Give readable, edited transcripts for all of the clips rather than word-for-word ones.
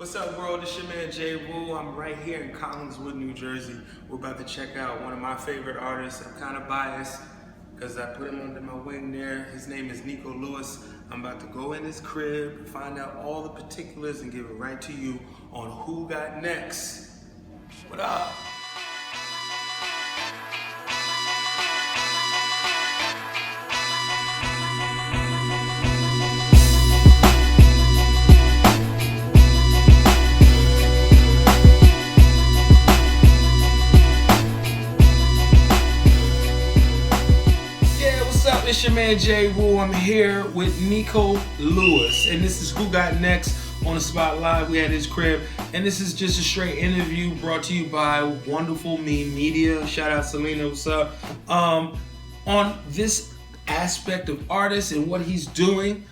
What's up, world? It's your man Jay Woo. I'm right here in Collinswood, New Jersey. We're about to check out one of my favorite artists. I'm kind of biased because I put him under my wing there. His name is Niko Lewis. I'm about to go in his crib, find out all the particulars, and give it right to you on Who Got Next. What up? It's your man Jay Woo. I'm here with Niko Lewis, and this is Who Got Next on the Spot Live. We at his crib, and this is just a straight interview brought to you by wonderfulmemedia. Shout out Selena, what's up? On this aspect of artists and what he's doing,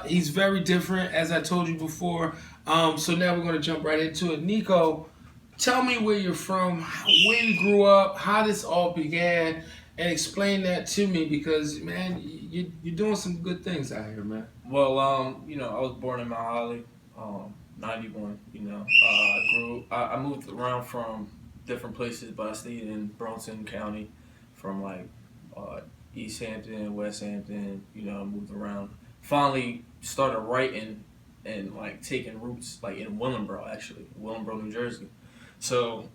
he's very different, as I told you before. So now we're gonna jump right into it. Niko, tell me where you're from, where you grew up, how this all began. And explain that to me because, man, you're doing some good things out here, man. Well, I was born in Mount Holly, 91, I moved around from different places, but I stayed in Bronson County from, East Hampton, West Hampton, I moved around. Finally started writing and, taking roots, in Willingboro, New Jersey. So,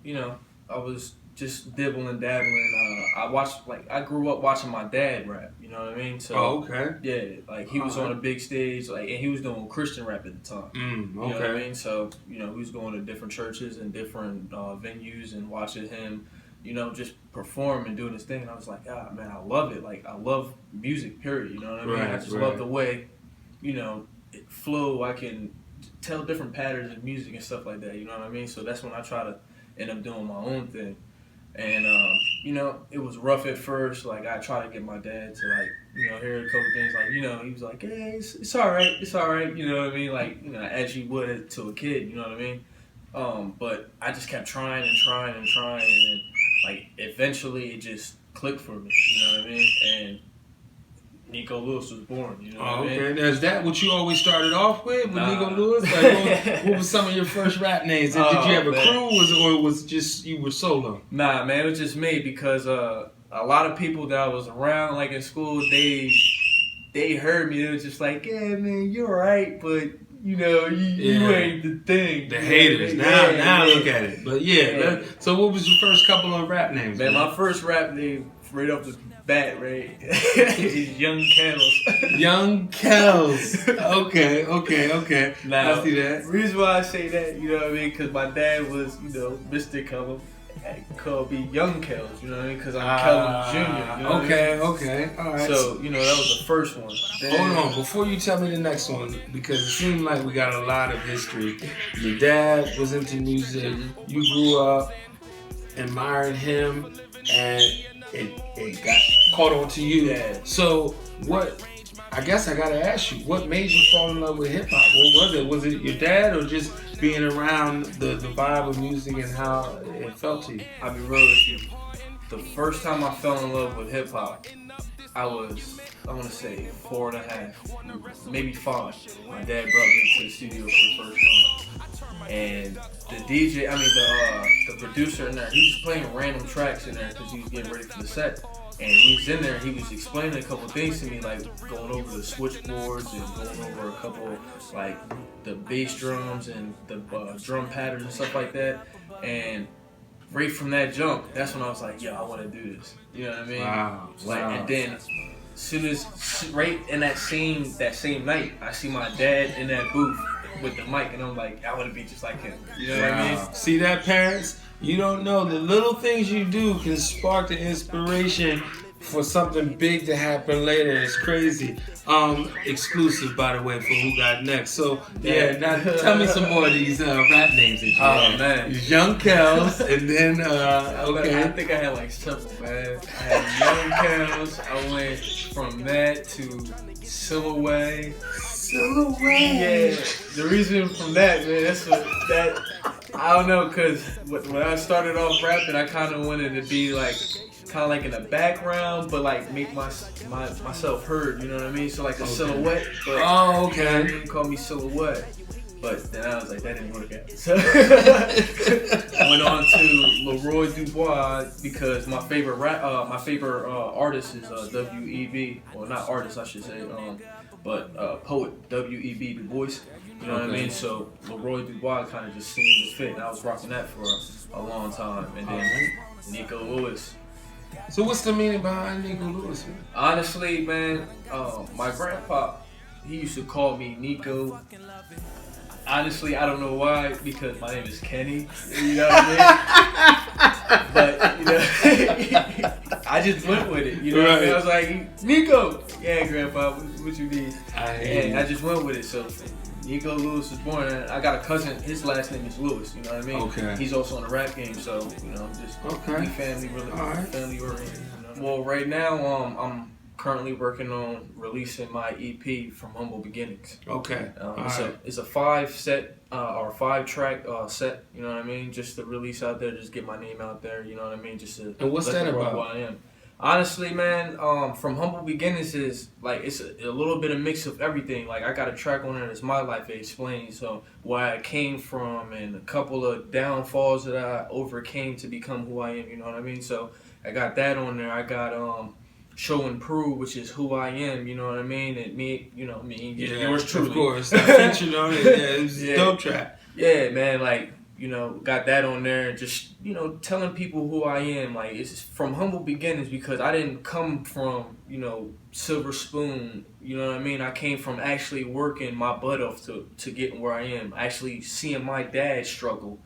I was just dibbling and dabbling. I grew up watching my dad rap, you know what I mean? So, okay. Yeah, he was on a big stage, and he was doing Christian rap at the time. Okay. You know what I mean? So, he was going to different churches and different venues and watching him, just perform and doing his thing. And I was like, man, I love it. I love music, period, you know what I mean? Right, I just love the way, it flow. I can tell different patterns in music and stuff like that, you know what I mean? So that's when I try to end up doing my own thing. And, it was rough at first. I tried to get my dad to, hear a couple things. He was like, hey, it's all right. It's all right. You know what I mean? As you would to a kid, you know what I mean? But I just kept trying and trying and trying. And then, eventually it just clicked for me. You know what I mean? And Niko Lewis was born, you know what I mean? Okay. Now, is that what you always started off with Niko Lewis? What was some of your first rap names? Did you have a crew, or was it just you were solo? Nah, man, it was just me because a lot of people that I was around, in school, they heard me. They was just like, yeah, man, you're right, but you ain't the thing. The haters. Now look at it. But so what was your first couple of rap names? Man, my first rap name right off the bat, right? Is Young Kells. Young Kells. Okay. Now, I see that. The reason why I say that, you know what I mean? Because my dad was, Mr. Kellum. He called me Young Kells, you know what I mean? Because I'm Kellum Jr. You know Okay. All right. So, that was the first one. Then, hold on. Before you tell me the next one, because it seemed like we got a lot of history. Your dad was into music. You grew up admiring him, and it got caught on to you. Yeah. So I guess I gotta ask you, what made you fall in love with hip hop? What was it? Was it your dad, or just being around the vibe of music and how it felt to you? I'll be real with you. The first time I fell in love with hip hop, I want to say 4.5, maybe 5. My dad brought me to the studio for the first time. And the DJ, the producer in there, he was playing random tracks in there because he was getting ready for the set. And he was in there, he was explaining a couple things to me, going over the switchboards and going over a couple, the bass drums and the drum patterns and stuff like that. And right from that jump, that's when I was like, yo, I want to do this. You know what I mean? Wow. And then, soon as, right in that same night, I see my dad in that booth with the mic, and I'm like, I want to be just like him. You know what I mean? See that, parents? You don't know, the little things you do can spark the inspiration for something big to happen later. It's crazy. Exclusive, by the way, for Who Got Next. So, now tell me some more of these rap names that you had. Man. Young Kells, and then, okay. I think I had several, man. I had Young Kells. I went from that to Silhouette. Yeah, the reason from that, man, I don't know, because when I started off rapping, I kind of wanted to be in the background, but make myself heard, you know what I mean? So a silhouette. But okay. They call me Silhouette. But then I was like, that didn't work out. So I went on to Leroy Dubois because my favorite artist is W.E.B. Well, not artist, I should say, but poet W.E.B. Du Bois. You know what I mean? So Leroy Dubois kind of just seemed to fit, and I was rocking that for a long time. And then Niko Lewis. So what's the meaning behind Niko Lewis? Honestly, man, my grandpa, he used to call me Niko. Honestly, I don't know why, because my name is Kenny. You know what I mean? But, you know, I just went with it. You know what I mean? I was like, Niko. Yeah, Grandpa, what you need? I just went with it. So Niko Lewis was born, and I got a cousin. His last name is Lewis. You know what I mean? Okay. He's also in the rap game, so you know, I'm just family oriented. You know? Well, right now, I'm currently working on releasing my EP from Humble Beginnings. Okay. It's a 5-set or 5-track set. You know what I mean? Just to release out there, just get my name out there. You know what I mean? Just to and what's that about? Who I am. Honestly, man, from Humble Beginnings is like it's a little bit of mix of everything. Like I got a track on there that's my life. It explains where I came from and a couple of downfalls that I overcame to become who I am. You know what I mean? So I got that on there. I got Show and Prove, which is who I am. You know what I mean? And me, you know me. Yeah, yours truly. Of course. I featured on it. Yeah, it was a dope track. Yeah, man. Like. You know, got that on there and just, you know, telling people who I am. Like, it's from humble beginnings because I didn't come from, you know, silver spoon. You know what I mean? I came from actually working my butt off to getting where I am. Actually seeing my dad struggle,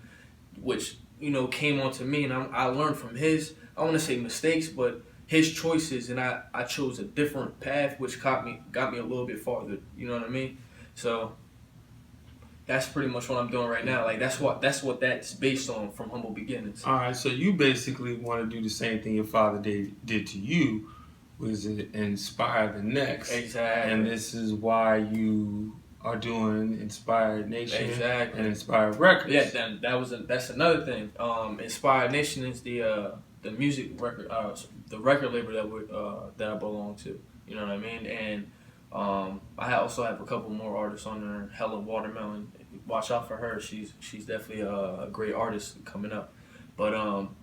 which, you know, came onto me. And I learned from his, I want to say mistakes, but his choices. And I chose a different path, which got me a little bit farther. You know what I mean? So that's pretty much what I'm doing right now. Like that's what that's based on from humble beginnings. All right, so you basically want to do the same thing your father did to you, was inspire the next. Exactly. And this is why you are doing Inspired Nation and Inspired Records. Yeah, that's another thing. Inspired Nation is the music record, the record label that I belong to. You know what I mean? And I also have a couple more artists on there. Helen Watermelon, watch out for her. She's definitely a great artist coming up. But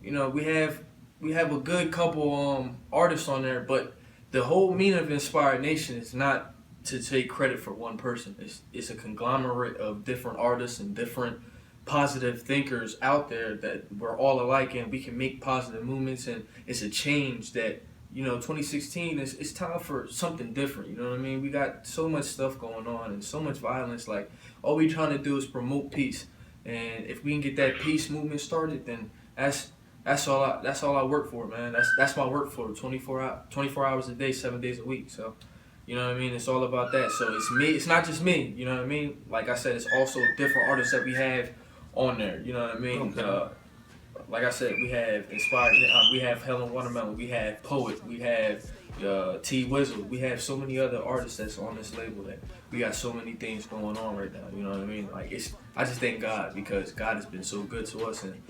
you know, we have a good couple artists on there. But the whole meaning of Inspired Nation is not to take credit for one person. It's a conglomerate of different artists and different positive thinkers out there that we're all alike and we can make positive movements, and it's a change that. You know, 2016 it's time for something different. You know what I mean? We got so much stuff going on and so much violence. Like all we trying to do is promote peace, and if we can get that peace movement started, then that's all I work for, man. That's my work for 24 hours a day, 7 days a week. So, you know what I mean? It's all about that. So it's me. It's not just me. You know what I mean? Like I said, it's also different artists that we have on there. You know what I mean? Okay. Like I said, we have Inspired, we have Helen Watermelon, we have Poet, we have T Wizzle, we have so many other artists that's on this label that we got so many things going on right now. You know what I mean? Like I just thank God because God has been so good to us, and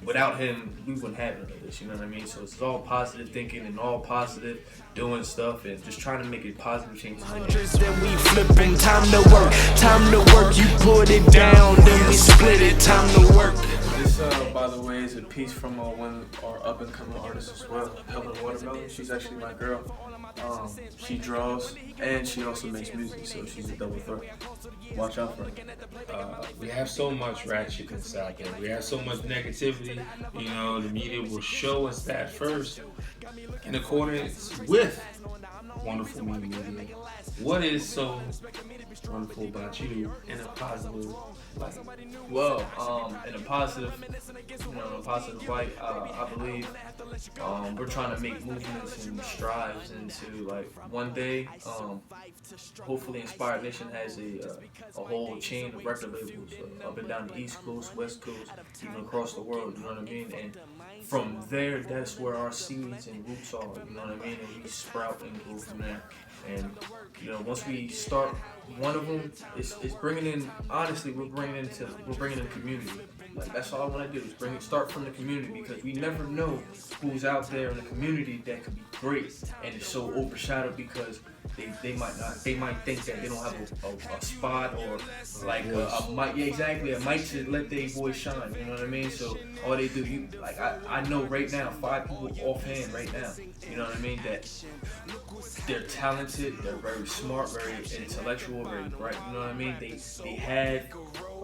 without Him, we wouldn't have none of this. You know what I mean? So it's all positive thinking and all positive doing stuff and just trying to make it positive changes. Hundreds that we flipping, time to work. You put it down, then we split it. Time to work. This, by the way, is a piece from one of our up-and-coming artists as well, Helen Watermelon. She's actually my girl. She draws and she also makes music, so she's a double threat. Watch out for her. We have so much ratchetness out there. We have so much negativity. You know, the media will show us that first in accordance with Wonderful Media. What is so wonderful about you in a positive light? Well, in a positive light, I believe we're trying to make movements and strives into like one day. Hopefully, Inspired Nation has a whole chain of record labels up and down the East Coast, West Coast, even across the world. You know what I mean? And from there, that's where our seeds and roots are. You know what I mean? And we sprout and grow from there. And you know, once we start one of them, it's bringing in. Honestly, we're bringing in community. Like that's all I want to do is start from the community, because we never know who's out there in the community that could be great, and it's so overshadowed because they might think that they don't have a spot or like a mic. Yeah, exactly, a mic to let their voice shine. You know what I mean? So all they do, I know right now 5 people offhand right now. You know what I mean? That they're talented, they're very smart, very intellectual, very bright. You know what I mean? They had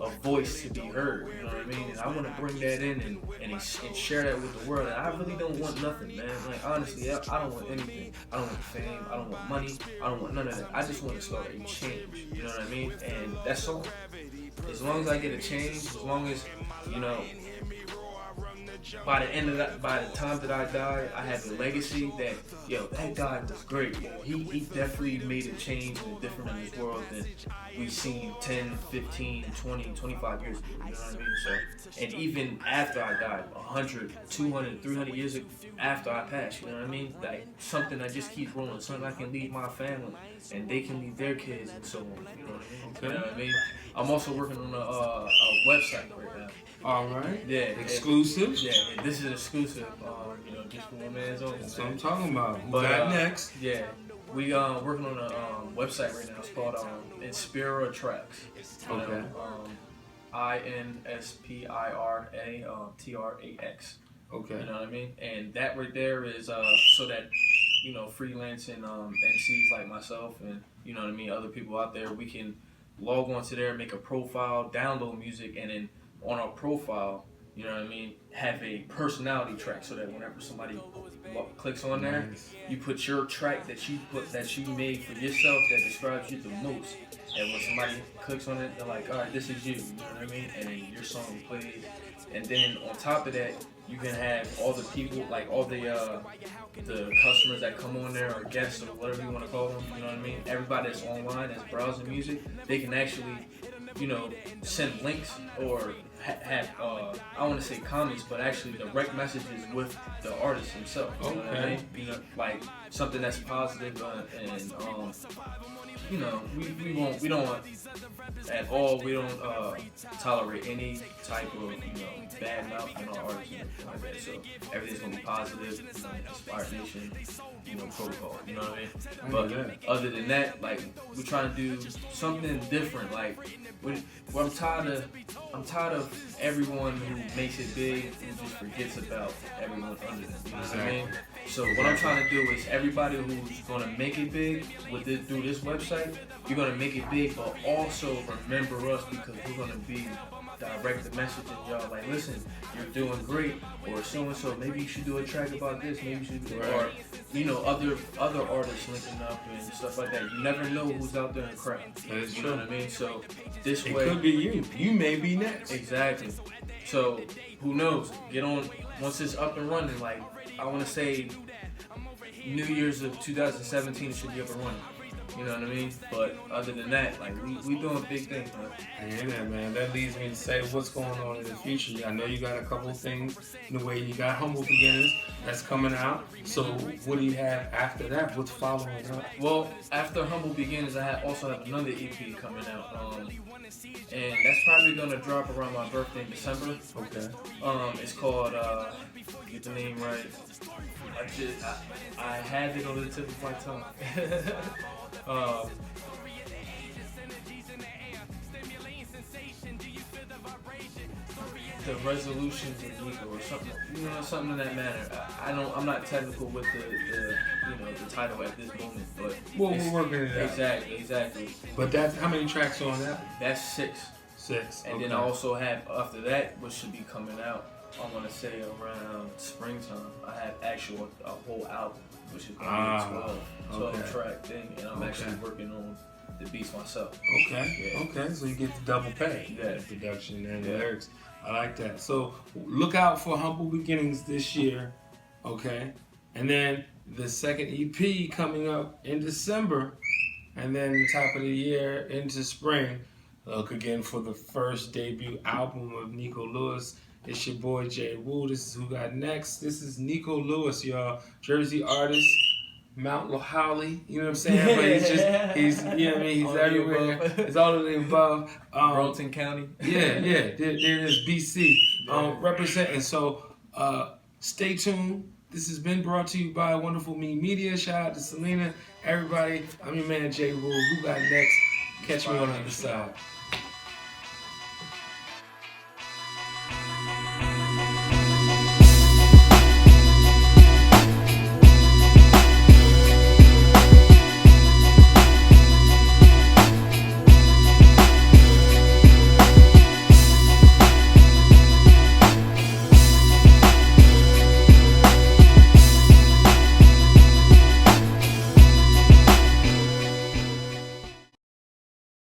a voice to be heard. You know what I mean? And I want to bring that in and share that with the world. And I really don't want nothing, man. Like honestly, I don't want anything. I don't want fame. I don't want money. I don't want none of that. I just want to start a change. You know what I mean? And that's all. As long as I get a change, as long as by the time that I die, I have a legacy that, that guy was great. He definitely made a change and different in this world than we've seen 10, 15, 20, 25 years ago. You know what I mean? So, and even after I died, 100, 200, 300 years after I passed, you know what I mean? Like something that just keeps rolling, something I can leave my family and they can leave their kids and so on. You know what I mean? Okay. You know what I mean? I'm also working on a website right now. All right. Yeah. Exclusive. Yeah, this is exclusive. Just for one man's own. That's what I'm talking about. Who got next? Yeah, we working on a website right now. It's called Inspira Tracks. Okay. INSPIRA Okay. You know what I mean? And that right there is so that freelancing MCs like myself and you know what I mean, other people out there, we can log onto there, make a profile, download music, and then on our profile, you know what I mean, have a personality track so that whenever somebody clicks on there, you put your track that you made for yourself that describes you the most. And when somebody clicks on it, they're like, all right, this is you. You know what I mean? And then your song plays. And then on top of that, you can have all the people, like all the customers that come on there or guests or whatever you want to call them. You know what I mean? Everybody that's online that's browsing music, they can actually, send links or have I want to say comments, but actually direct messages with the artist himself. You know what I mean? Like something that's positive and we don't want at all. We don't tolerate any type of bad mouth in our artists and everything like that. So everything's gonna be positive, inspiration, protocol. You know what I mean? But other than that, like we're trying to do something different. Like I'm tired of everyone who makes it big who just forgets about everyone under them. You know what I mean? So what I'm trying to do is everybody who's gonna make it big through this website, you're gonna make it big, but also remember us because we're gonna be direct the message to y'all like, listen, you're doing great, or so and so, maybe you should do a track about this, maybe you should do, or other artists linking up and stuff like that. You never know who's out there in the crowd. That's you true. know what I mean? So this it way, could be you. You may be next. Exactly. So who knows? Get on once it's up and running. Like I want to say, New Year's of 2017 it should be up and running. You know what I mean? But other than that, like we doing big things, man. I hear that, man. That leads me to say what's going on in the future. I know you got a couple things in the way. You got Humble Beginnings that's coming out. So what do you have after that? What's following up? Well, after Humble Beginnings, I also have another EP coming out. And that's probably gonna drop around my birthday in December. Okay. It's called get the name right. I have it on the tip of my tongue. The resolutions of Niko or something, something in that manner. I'm not technical with the title at this moment, but we're working it out. Exactly. But that's how many tracks are on that? That's 6. 6. And then I also have after that, which should be coming out, I want to say around springtime. I have a whole album, which is going to be a 12 track thing, and I'm actually working on the beats myself. Okay, so you get the double pay. Yeah. The production and the lyrics. I like that. So look out for Humble Beginnings this year, okay? And then the second EP coming up in December, and then the top of the year into spring. Look again for the first debut album of Niko Lewis. It's your boy Jay Woo. This is Who Got Next. This is Niko Lewis, y'all. Jersey artist, Mount Holly. You know what I'm saying? But he's He's everywhere. It's all of the above. Burlington County. There it is, BC. Representing. So stay tuned This has been brought to you by Wonderful Me Media. Shout out to Selena, everybody. I'm your man Jay Rule. Who got next? Catch me on the other side.